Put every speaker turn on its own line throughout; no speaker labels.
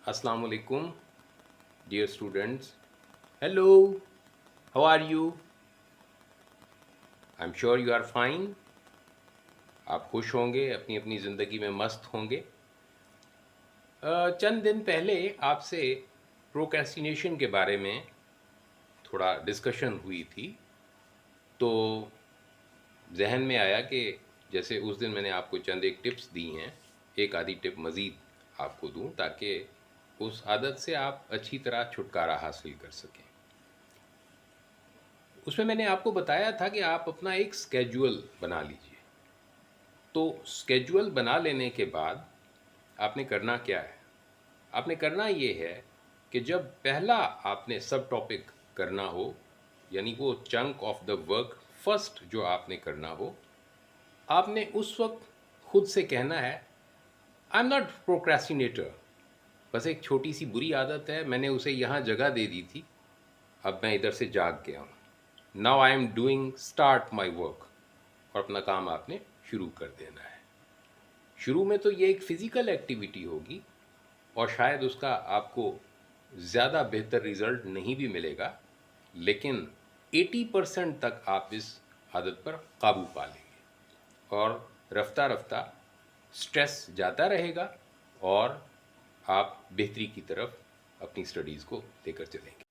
Assalamu alaikum, dear students. Hello, how are you? I'm sure you are fine. आप खुश होंगे, अपनी अपनी ज़िंदगी में मस्त होंगे। चंद दिन पहले आपसे प्रोक्रेस्टिनेशन के बारे में थोड़ा डिस्कशन हुई थी, तो जहन में आया कि जैसे उस दिन मैंने आपको चंद एक टिप्स दी हैं, एक आधी टिप मज़ीद आपको दूं ताकि उस आदत से आप अच्छी तरह छुटकारा हासिल कर सकें। उसमें मैंने आपको बताया था कि आप अपना एक स्केड्यूल बना लीजिए। तो स्केड्यूल बना लेने के बाद आपने करना क्या है? आपने करना ये है कि जब पहला आपने सब टॉपिक करना हो, यानी वो chunk of the work first जो आपने करना हो, आपने उस वक्त खुद से कहना है, आई एम नॉट प्रोक्रेस्टिनेटर। बस एक छोटी सी बुरी आदत है, मैंने उसे यहाँ जगह दे दी थी, अब मैं इधर से जाग गया हूँ। Now I am doing start my work, और अपना काम आपने शुरू कर देना है। शुरू में तो ये एक फ़िज़िकल एक्टिविटी होगी और शायद उसका आपको ज़्यादा बेहतर रिज़ल्ट नहीं भी मिलेगा, लेकिन 80% तक आप इस आदत पर काबू पा लेंगे और रफ्ता रफ्ता स्ट्रेस जाता रहेगा और आप बेहतरी की तरफ अपनी स्टडीज़ को लेकर चलेंगे।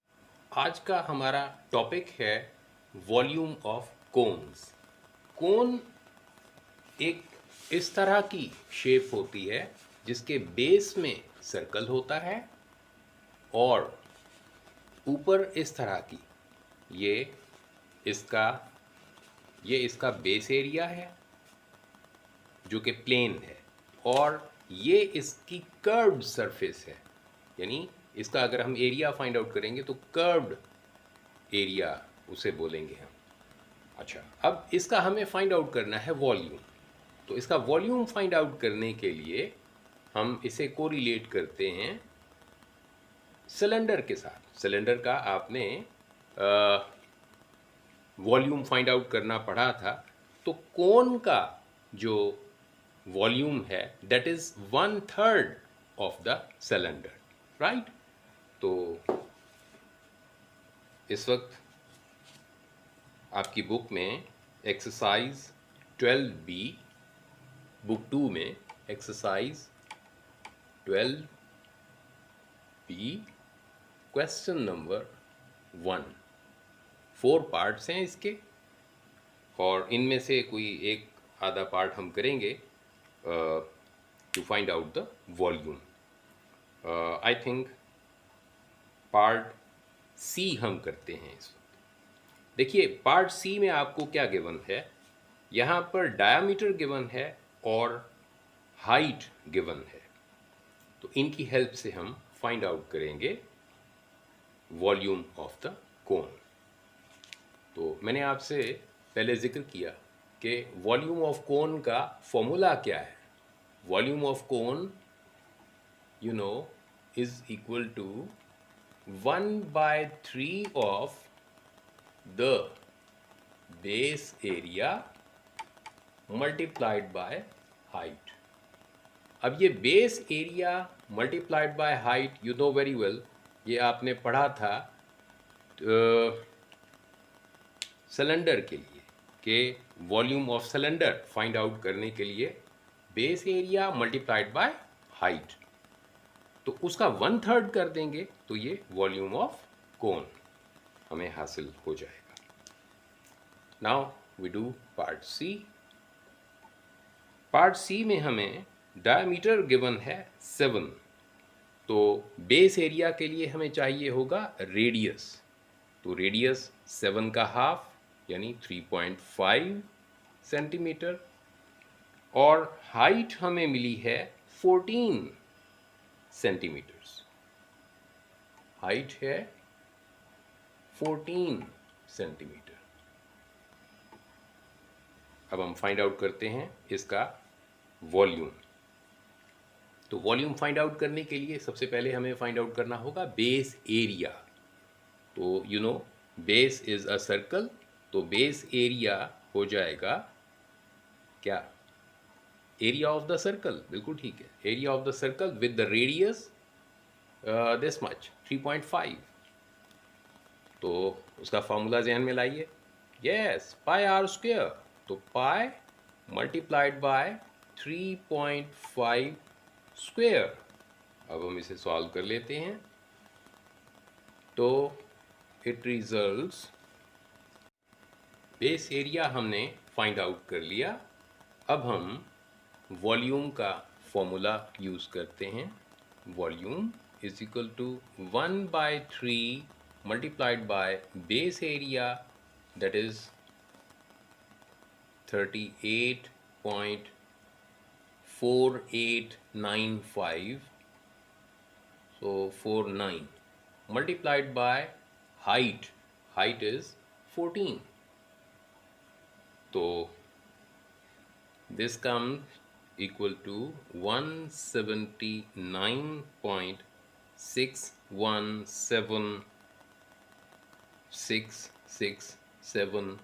आज का हमारा टॉपिक है वॉल्यूम ऑफ कोन्स। कोन एक इस तरह की शेप होती है जिसके बेस में सर्कल होता है और ऊपर इस तरह की ये इसका बेस एरिया है जो कि प्लेन है, और ये इसकी कर्व्ड सरफेस है, यानी इसका अगर हम एरिया फाइंड आउट करेंगे तो कर्व्ड एरिया उसे बोलेंगे हम। अच्छा, अब इसका हमें फाइंड आउट करना है वॉल्यूम। तो इसका वॉल्यूम फाइंड आउट करने के लिए हम इसे कोरिलेट करते हैं सिलेंडर के साथ। सिलेंडर का आपने वॉल्यूम फाइंड आउट करना पड़ा था, तो कोन का जो वॉल्यूम है that is 1/3 of the cylinder, right. तो इस वक्त आपकी बुक में एक्सरसाइज 12B, बुक 2 में exercise 12B question number 1, 4 parts हैं इसके, और इनमें से कोई एक आधा पार्ट हम करेंगे to find out the volume. I think part C हम करते हैं इस वक्त। देखिए, पार्ट सी में आपको क्या गिवन है, यहाँ पर डायामीटर गिवन है और हाइट गिवन है, तो इनकी हेल्प से हम फाइंड आउट करेंगे वॉल्यूम ऑफ द कोन। तो मैंने आपसे पहले जिक्र किया कि वॉल्यूम ऑफ कोन का फॉर्मूला क्या है। Volume of cone you know is equal to 1/3 of the base area multiplied by height. अब ये base area multiplied by height, you know very well, ये आपने पढ़ा था सिलेंडर के लिए कि volume of cylinder find out करने के लिए base area multiplied by height, तो उसका 1/3 कर देंगे तो ये वॉल्यूम ऑफ कोन हमें हासिल हो जाएगा। Now we do part C. Part C में हमें डायमीटर गिवन है 7, तो बेस एरिया के लिए हमें चाहिए होगा रेडियस, तो रेडियस 7 का हाफ यानी 3.5 सेंटीमीटर, और हाइट हमें मिली है 14 सेंटीमीटर्स। हाइट है 14 सेंटीमीटर। अब हम फाइंड आउट करते हैं इसका वॉल्यूम। तो वॉल्यूम फाइंड आउट करने के लिए सबसे पहले हमें फाइंड आउट करना होगा बेस एरिया। तो you know base is a circle, तो बेस एरिया हो जाएगा क्या, एरिया ऑफ द सर्कल, बिल्कुल ठीक है, area of the circle with the radius this much 3.5। तो उसका फॉर्मूला जहन में लाइए। यस, पाई आर स्क्वेयर, तो पाई मल्टीप्लाइड बाय 3.5 स्क्वेयर। अब हम इसे सॉल्व कर लेते हैं। तो इट रिजल्ट्स, बेस एरिया हमने फाइंड आउट कर लिया। अब हम वॉल्यूम का फॉर्मूला यूज़ करते हैं। Volume is equal to 1/3 multiplied by base area, that is 38.4895, so 49, multiplied by height is 14. So this comes equal to 179.617667,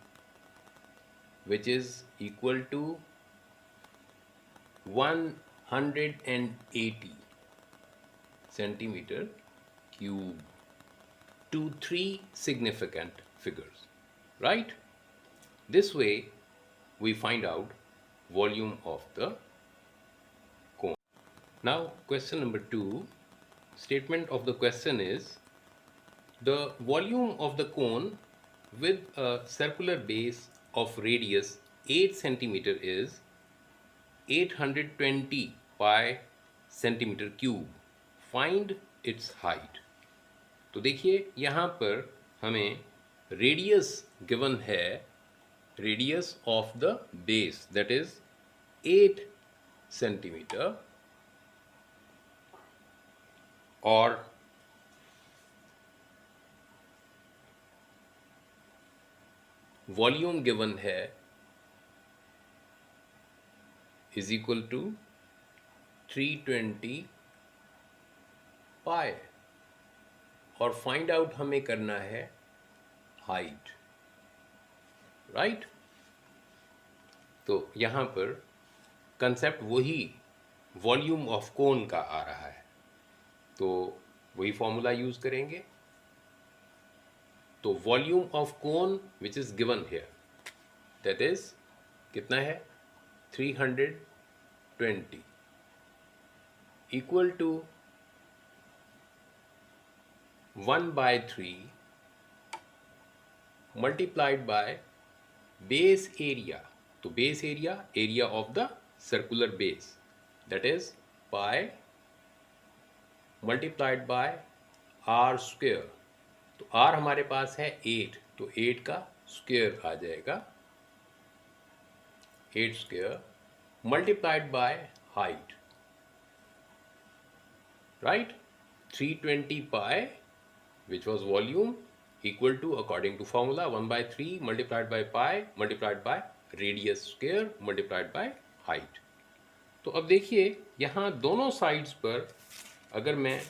which is equal to 180 centimeter cube. To 3 significant figures, right? This way we find out volume of the cone. Now question number 2, statement of the question is, the volume of the cone with a circular base of radius 8 centimeter is 820 pi centimeter cube. Find its height. तो देखिए यहाँ पर हमें radius given है, radius of the base that is 8 centimetre, और volume given है is equal to 320 पाई, और find out हमें करना है हाइट, राइट? तो यहाँ पर कंसेप्ट वही वॉल्यूम ऑफ कोन का आ रहा है, तो वही फॉर्मूला यूज करेंगे। तो volume of cone which is given here, that is कितना है 320 equal to 1/3 multiplied by base area. तो base area, area of the circular base, that is pi multiplied by r square. तो r हमारे पास है 8, तो 8 का स्क्वेयर आ जाएगा, 8 square multiplied by height, right? 320 pi which was volume equal to, according to formula, 1/3 multiplied by pi multiplied by radius square multiplied by height. तो अब देखिए यहाँ दोनों साइड्स पर अगर मैं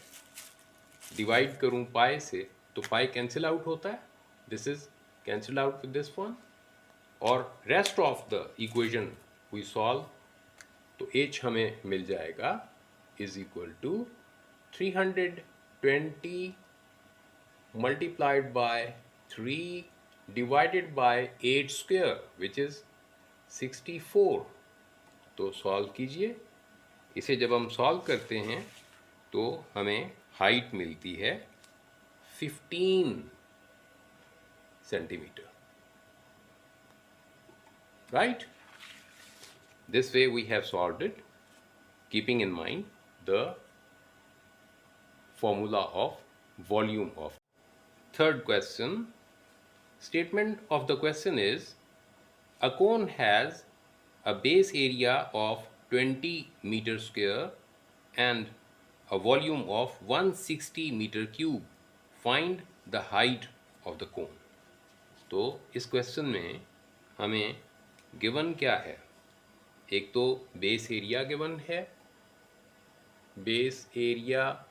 डिवाइड करूँ पाई से, तो पाई कैंसिल आउट होता है, this is cancel out with this one, और rest of the equation we solve, तो h हमें मिल जाएगा is equal to 320 multiplied by 3 divided by 8 square which is 64. तो सॉल्व कीजिए। इसे जब हम सॉल्व करते हैं तो हमें हाइट मिलती है 15 centimetre, right? This way we have solved it, keeping in mind the formula of volume of. Third question, statement of the question is, a cone has a base area of 20 meter square and a volume of 160 meter cube. Find the height of the cone. तो इस question में हमें given क्या है? एक तो base area given है, base area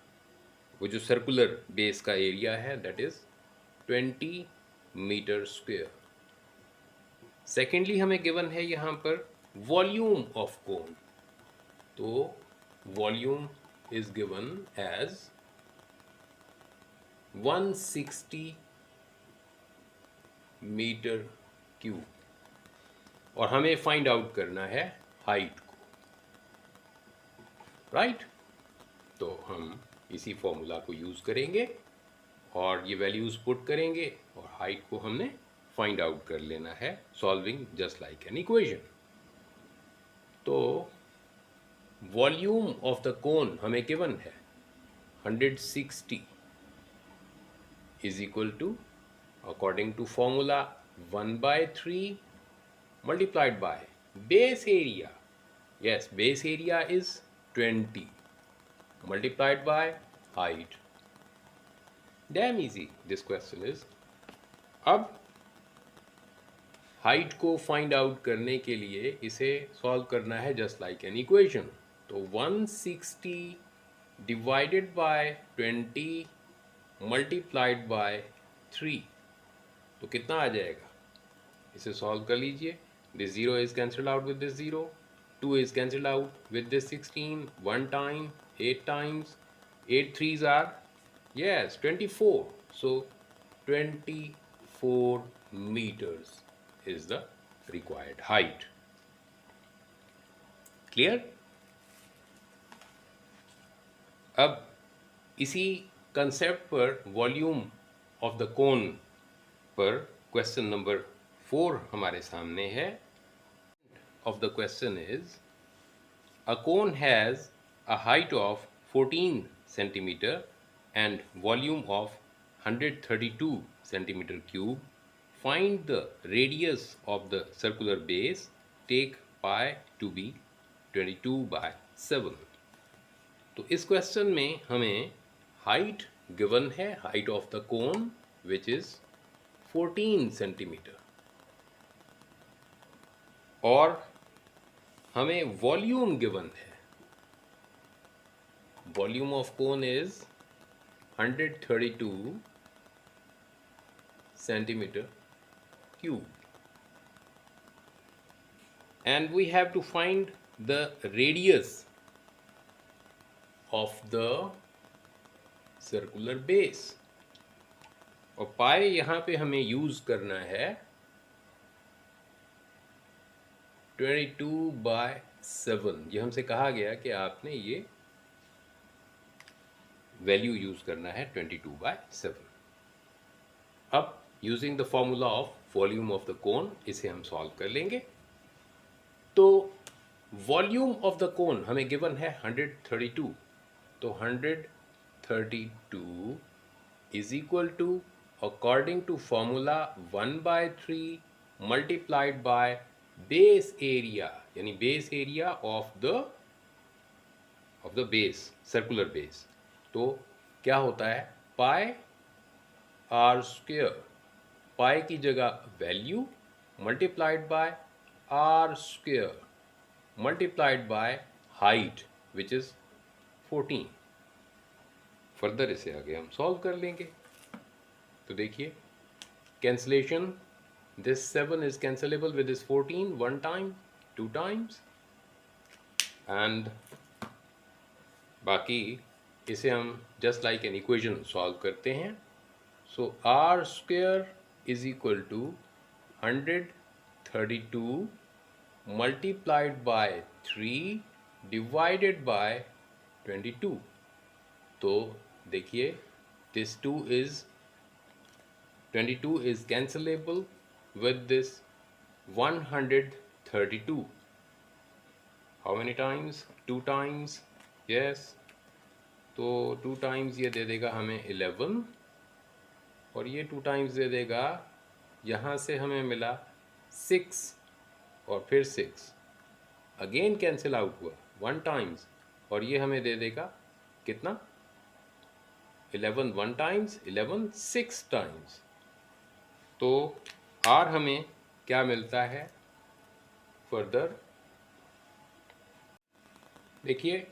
वो जो सर्कुलर बेस का एरिया है that is 20 metre square. Secondly हमें गिवन है यहाँ पर वॉल्यूम ऑफ कोन, तो volume is given as 160 metre cube, और हमें फाइंड आउट करना है हाइट को, राइट। तो हम इसी फॉर्मूला को यूज़ करेंगे और ये वैल्यूज़ पुट करेंगे और हाइट को हमने फाइंड आउट कर लेना है, solving just like an equation. तो वॉल्यूम ऑफ द कोन हमें गिवन है 160 is equal to, according to formula, 1/3 multiplied by base area. Yes, base area is 20 multiplied by height. Damn easy this question is. अब height को find out करने के लिए इसे solve करना है जस्ट लाइक एन इक्वेशन। तो 160 डिवाइडेड बाय 20 मल्टीप्लाइड बाय 3, तो कितना आ जाएगा? इसे सॉल्व कर लीजिए। This 0 is cancelled out with this 0, 2 is cancelled out with this 16, 1 time, 8 times, 8 3s are, yes, 24. So 24 meters is the required height. Clear? अब इसी concept पर वॉल्यूम ऑफ द कोन पर क्वेश्चन नंबर 4 हमारे सामने है। Of the question is, a cone has a height of 14 centimeter and volume of 132 centimeter cube. Find the radius of the circular base. Take pi to be 22/7. तो इस question में हमें height given है, height of the cone which is 14 centimetre, और हमें volume given है, volume of cone is 132 centimeter cube, and we have to find the radius of the circular base, और पाई यहाँ पे हमें यूज करना है 22/7। ये हमसे कहा गया कि आपने ये वैल्यू यूज करना है 22/7। अब using the formula of volume of the कोन इसे हम सॉल्व कर लेंगे। तो वॉल्यूम ऑफ द कोन हमें गिवन है 132, तो 132 is equal to, according to formula, 1/3 multiplied by base area, यानी base area of the base, circular base. तो क्या होता है, पाई आर स्क्वायर, पाई की जगह value multiplied by r square multiplied by height which is 14। Further इसे आगे हम सॉल्व कर लेंगे। तो देखिए, cancellation, this 7 is cancelable with this 14 one time, 2 times, and बाकी इसे हम just like an equation solve करते हैं। So r square is equal to 132 multiplied by 3 divided by 22। तो देखिए, this 22 is cancelable with this 132. How many times? 2 times. Yes. तो 2 times ये दे देगा हमें 11, और ये 2 times दे देगा, यहाँ से हमें मिला 6 और फिर 6, अगेन कैंसिल आउट हुआ 1 times, और ये हमें दे देगा कितना, 11 1 times, 11 6 times। तो आर हमें क्या मिलता है फर्दर, देखिए,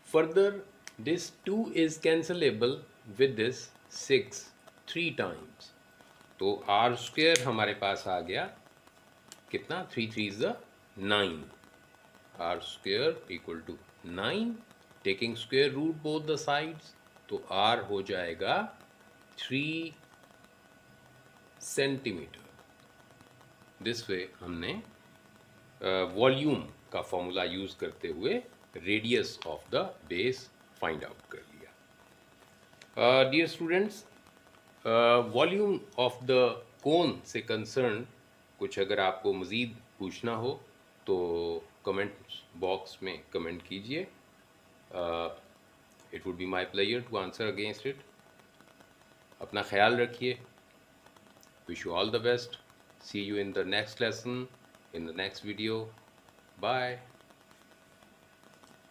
further this 2 is cancellable with this 6 3 times। तो आर स्क्वायर हमारे पास आ गया कितना, 3 3 is 9, r square equal to 9, taking square root both the sides, तो आर हो जाएगा 3 सेंटीमीटर। दिस वे हमने वॉल्यूम का फॉर्मूला यूज़ करते हुए radius of the base find out कर लिया। Dear students, volume of the cone से कंसर्न कुछ अगर आपको मज़ीद पूछना हो तो कमेंट बॉक्स में कमेंट कीजिए। It would be my pleasure to answer against it. अपना ख्याल रखिए। Wish you all the best. See you in the next lesson, in the next video. Bye.